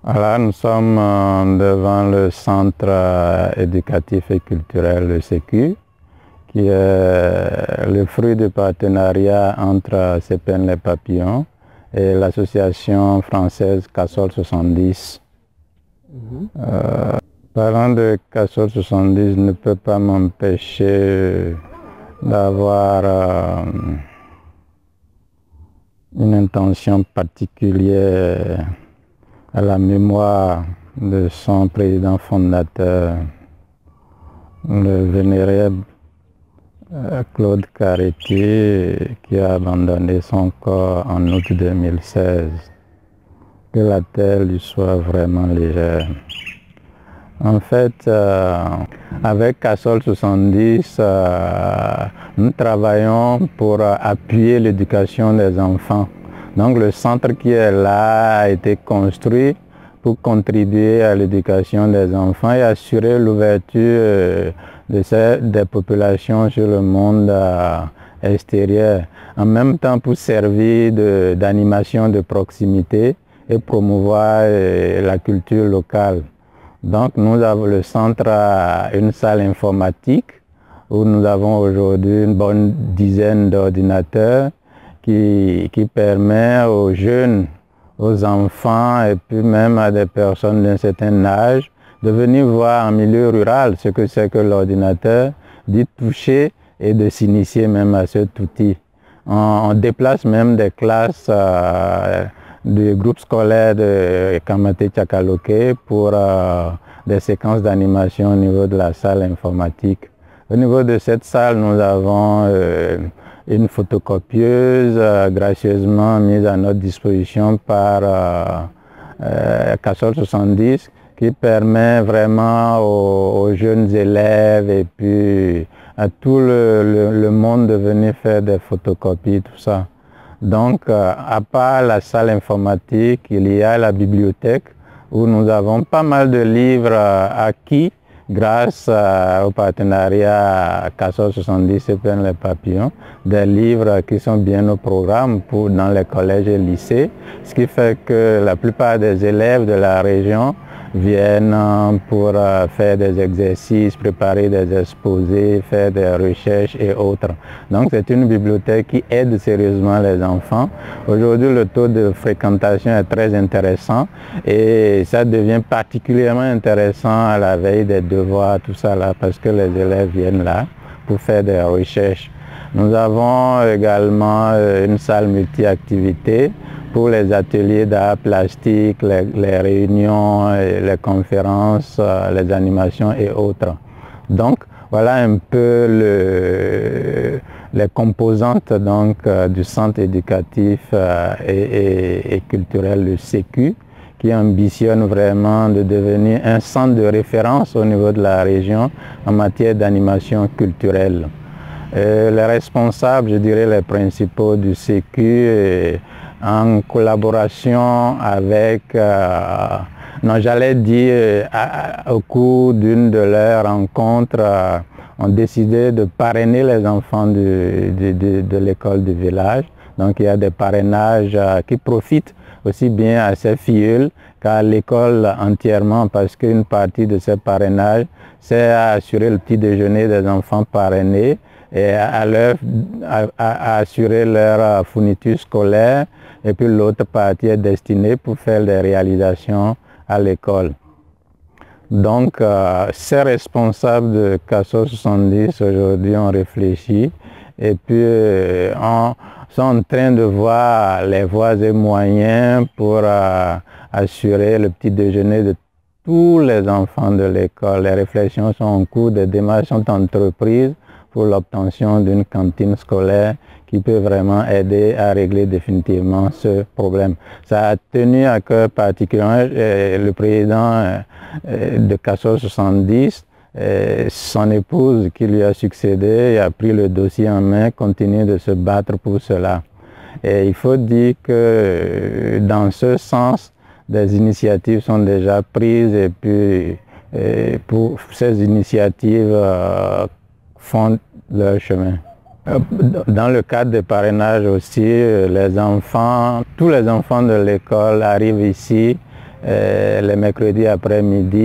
Alors, nous sommes devant le centre éducatif et culturel, le CECU, qui est le fruit du partenariat entre CPN Les Papillons et l'association française Cassol 70. Parlant de Cassol 70, ne peut pas m'empêcher d'avoir une intention particulière à la mémoire de son président fondateur, le vénérable Claude Caretti, qui a abandonné son corps en août 2016. Que la terre lui soit vraiment légère. En fait, avec Cassol 70, nous travaillons pour appuyer l'éducation des enfants. Donc le centre qui est là a été construit pour contribuer à l'éducation des enfants et assurer l'ouverture des populations sur le monde extérieur. En même temps pour servir d'animation de proximité et promouvoir la culture locale. Donc nous avons le centre a une salle informatique où nous avons aujourd'hui une bonne dizaine d'ordinateurs qui permet aux jeunes, aux enfants et puis même à des personnes d'un certain âge de venir voir en milieu rural ce que c'est que l'ordinateur, d'y toucher et de s'initier même à cet outil. On déplace même des classes du groupe scolaire de Kamaté Tchakaloké pour des séquences d'animation au niveau de la salle informatique. Au niveau de cette salle, nous avons une photocopieuse gracieusement mise à notre disposition par Cassol 70 qui permet vraiment aux jeunes élèves et puis à tout le monde de venir faire des photocopies, tout ça. Donc, à part la salle informatique, il y a la bibliothèque où nous avons pas mal de livres acquis grâce au partenariat Cassol 70 CPN Les Papillons, des livres qui sont bien au programme dans les collèges et lycées, ce qui fait que la plupart des élèves de la région viennent pour faire des exercices, préparer des exposés, faire des recherches et autres. Donc c'est une bibliothèque qui aide sérieusement les enfants. Aujourd'hui le taux de fréquentation est très intéressant et ça devient particulièrement intéressant à la veille des devoirs, tout ça là, parce que les élèves viennent là pour faire des recherches. Nous avons également une salle multi-activités pour les ateliers d'art plastique, les réunions, les conférences, les animations et autres. Donc voilà un peu les composantes donc, du centre éducatif et culturel, le CECU, qui ambitionne vraiment de devenir un centre de référence au niveau de la région en matière d'animation culturelle. Les responsables, je dirais les principaux du CECU, en collaboration avec, j'allais dire, au cours d'une de leurs rencontres, ont décidé de parrainer les enfants de l'école du village. Donc il y a des parrainages qui profitent aussi bien à ces filleuls qu'à l'école entièrement, parce qu'une partie de ces parrainages, c'est à assurer le petit déjeuner des enfants parrainés et à assurer leur fourniture scolaire. Et puis l'autre partie est destinée pour faire des réalisations à l'école. Donc ces responsables de Cassol 70 aujourd'hui ont réfléchi et puis sont en train de voir les voies et moyens pour assurer le petit déjeuner de tous les enfants de l'école. Les réflexions sont en cours, des démarches sont entreprises pour l'obtention d'une cantine scolaire qui peut vraiment aider à régler définitivement ce problème. Ça a tenu à cœur particulièrement le président de Cassol 70, son épouse qui lui a succédé a pris le dossier en main, continue de se battre pour cela. Et il faut dire que dans ce sens, des initiatives sont déjà prises et puis pour ces initiatives font leur chemin. Dans le cadre des parrainages aussi, les enfants, tous les enfants de l'école arrivent ici les mercredis après-midi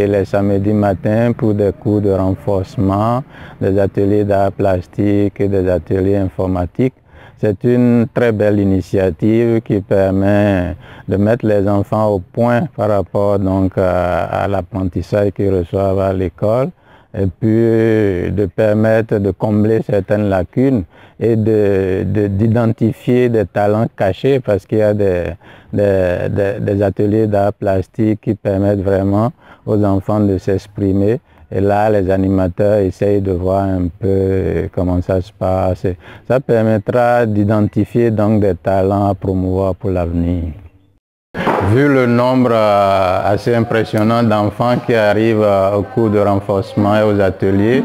et les samedis matins pour des cours de renforcement, des ateliers d'art plastique et des ateliers informatiques. C'est une très belle initiative qui permet de mettre les enfants au point par rapport donc à l'apprentissage qu'ils reçoivent à l'école et puis de permettre de combler certaines lacunes et d'identifier des talents cachés parce qu'il y a des ateliers d'art plastique qui permettent vraiment aux enfants de s'exprimer. Et là, les animateurs essayent de voir un peu comment ça se passe. Ça permettra d'identifier donc des talents à promouvoir pour l'avenir. Vu le nombre assez impressionnant d'enfants qui arrivent au cours de renforcement et aux ateliers,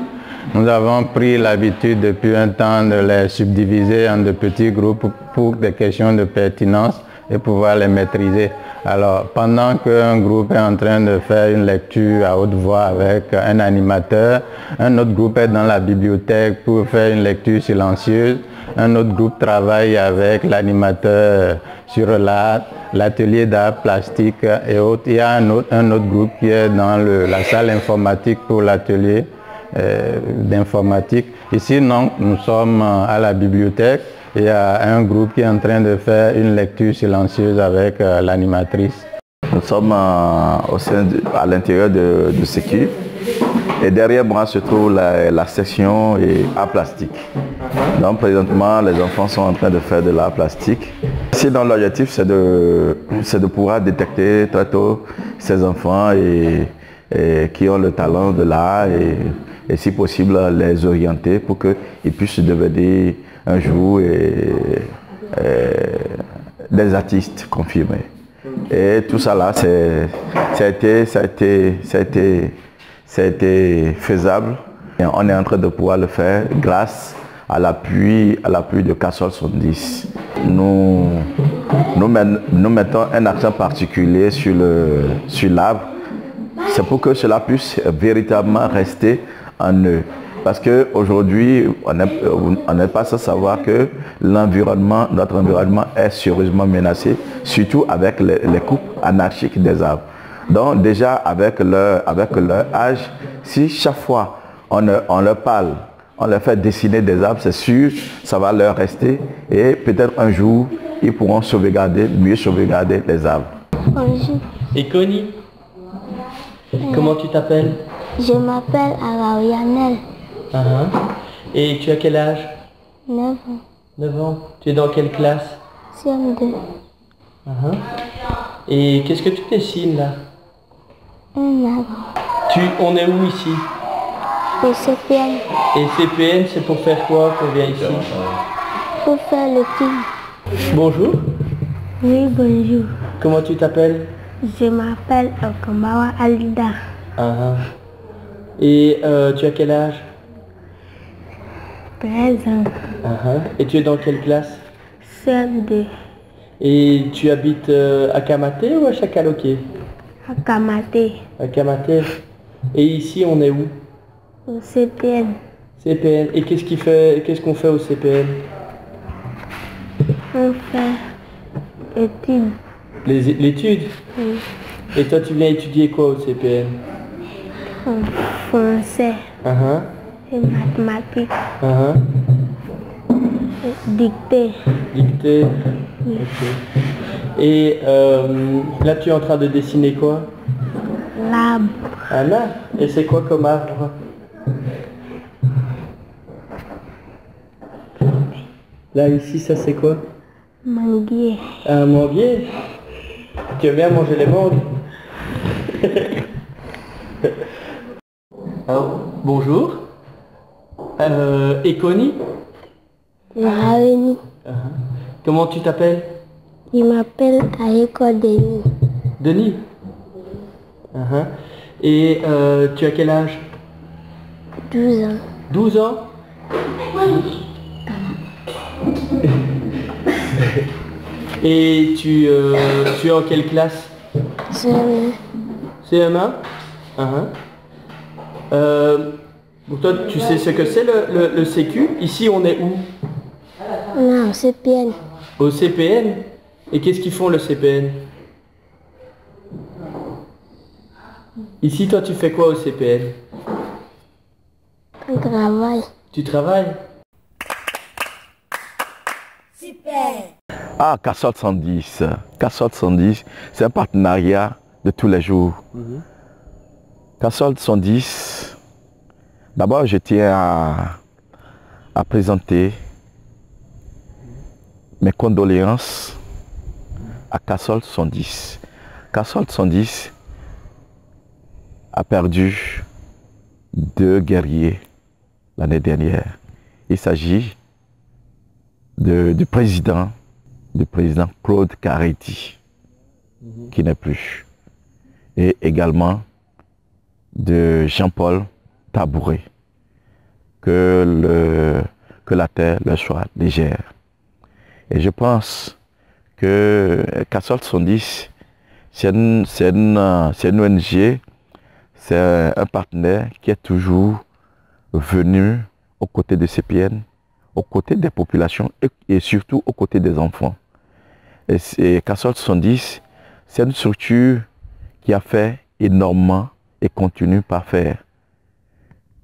nous avons pris l'habitude depuis un temps de les subdiviser en de petits groupes pour des questions de pertinence et pouvoir les maîtriser. Alors, pendant qu'un groupe est en train de faire une lecture à haute voix avec un animateur, un autre groupe est dans la bibliothèque pour faire une lecture silencieuse, un autre groupe travaille avec l'animateur sur l'atelier d'art plastique et autres. Il y a un autre groupe qui est dans la salle informatique pour l'atelier d'informatique. Ici, non, nous sommes à la bibliothèque. Il y a un groupe qui est en train de faire une lecture silencieuse avec l'animatrice. Nous sommes à l'intérieur de Sécu et derrière moi se trouve la section art plastique. Donc présentement les enfants sont en train de faire de l'art plastique. Ici donc l'objectif c'est de pouvoir détecter très tôt ces enfants et qui ont le talent de l'art et si possible les orienter pour qu'ils puissent devenir un jour des artistes confirmés. Et tout ça là, ça a été faisable. Et on est en train de pouvoir le faire grâce à l'appui de Cassol 70. Nous mettons un accent particulier sur l'arbre. C'est pour que cela puisse véritablement rester en eux. Parce qu'aujourd'hui, on n'est pas sans savoir que notre environnement est sérieusement menacé, surtout avec les coupes anarchiques des arbres. Donc déjà, avec leur âge, si chaque fois on leur parle, on leur fait dessiner des arbres, c'est sûr, ça va leur rester et peut-être un jour, ils pourront mieux sauvegarder les arbres. Bonjour. Et Connie, comment tu t'appelles? Je m'appelle Araoyanel. Et tu as quel âge? 9 ans. 9 ans. Tu es dans quelle classe? CM2. Et qu'est-ce que tu dessines là? Un arbre. On est où ici? Au CPN. Et CPN, c'est pour faire quoi qu'on vient ici? Pour faire le film. Bonjour. Oui, bonjour. Comment tu t'appelles? Je m'appelle Okambawa Alida. Et tu as quel âge? 13 ans. Et tu es dans quelle classe? CM2. Et tu habites à Kamaté ou à Chakaloké? À Kamaté. À Kamaté. Et ici, on est où? Au CPN. CPN. Et qu'est-ce qu'on fait au CPN? On fait études. L'étude? Oui. Et toi, tu viens étudier quoi au CPN? En français. Et mathématiques. Dictée. Dictée. Oui. Okay. Et là, tu es en train de dessiner quoi? L'arbre. Un arbre? Et c'est quoi comme arbre? Là, ici, ça c'est quoi? Manguier. Un manguier? Tu aimes bien manger les mangues? Alors, bonjour. Et Connie? Raveni. Comment tu t'appelles? Il m'appelle Aiko Denis. Denis? Et tu as quel âge? 12 ans. 12 ans? Et tu es en quelle classe? CM1. CM1? Donc toi, tu sais ce que c'est le Sécu? Ici, on est où? Non, au CPN. Au CPN? Et qu'est-ce qu'ils font le CPN? Ici, toi, tu fais quoi au CPL? Un travail. Tu travailles? Ah, Cassol 110. Cassol 110, c'est un partenariat de tous les jours. Cassol 110, d'abord je tiens à présenter mes condoléances à Cassol 110. Cassol 110 a perdu 2 guerriers l'année dernière. Il s'agit du président Claude Caréti, qui n'est plus, et également de Jean-Paul Tabouret, que la terre le soit légère. Et je pense que Cassol 110, c'est une ONG, c'est un partenaire qui est toujours venu aux côtés de CPN, aux côtés des populations et surtout aux côtés des enfants. Et Cassol 110, c'est une structure qui a fait énormément et continue par faire.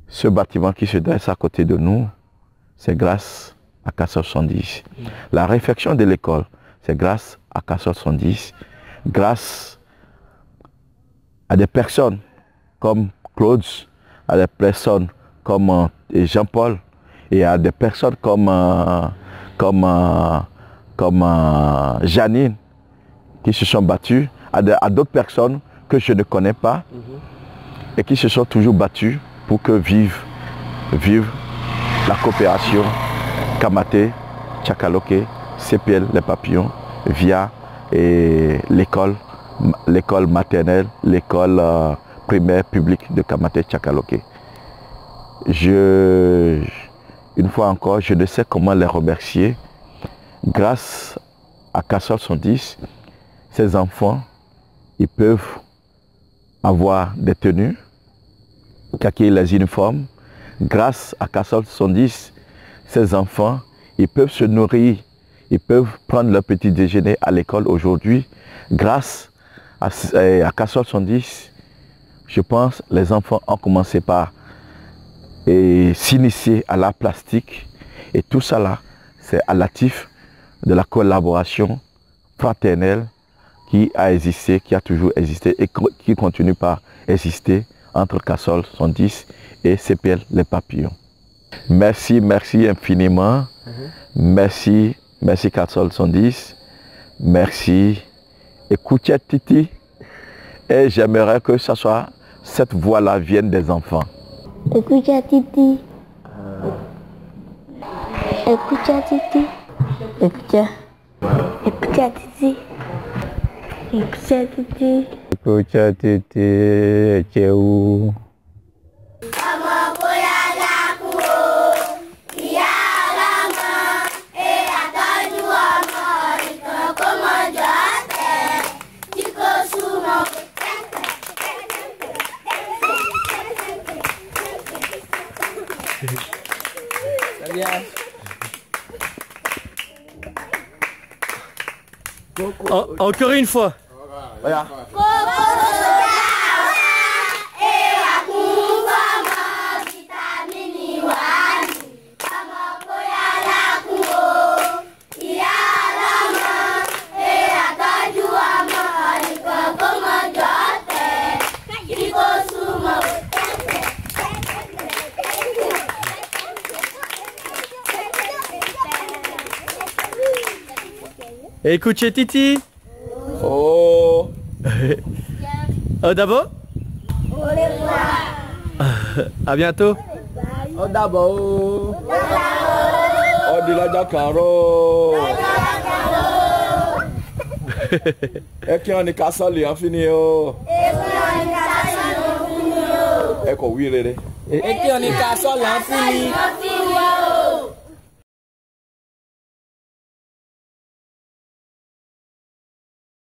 Ce bâtiment qui se dresse à côté de nous, c'est grâce à Cassol 110. La réfection de l'école, c'est grâce à Cassol 110, grâce à des personnes comme Claude, à des personnes comme Jean-Paul, et à des personnes comme Janine qui se sont battues, à d'autres personnes que je ne connais pas et qui se sont toujours battues pour que vive la coopération Kamaté, Tchakaloké, CPL Les Papillons via l'école maternelle, l'école primaire publique de Kamaté, Tchakaloké. Une fois encore, je ne sais comment les remercier. Grâce à Cassol 110, ces enfants, ils peuvent avoir des tenues, kaki les uniformes. Grâce à Cassol 110, ces enfants, ils peuvent se nourrir, ils peuvent prendre leur petit déjeuner à l'école aujourd'hui. Grâce à Cassol 110, je pense que les enfants ont commencé par s'initier à l'art plastique. Et tout ça là, c'est à l'actif de la collaboration fraternelle qui a existé, qui a toujours existé et qui continue par exister entre Cassol 110 et CPL Les Papillons. Merci, merci infiniment. Merci Cassol 110. Merci. Écoutez Titi. Et j'aimerais que ça soit, cette voix-là vienne des enfants. Écoutez Titi. Écoutez Titi. Écoutez. Écoutez Titi. Écoutez Titi. Écoutez Titi, Tchéou. Encore une fois. Voilà. Écoutez Titi. Oh. D'abord. À bientôt. Oh d'abord. Oh de la Dakaro. Et qui en est Cassol en fini oh. Et qu'on oui les. Et qui en est Cassol en fini.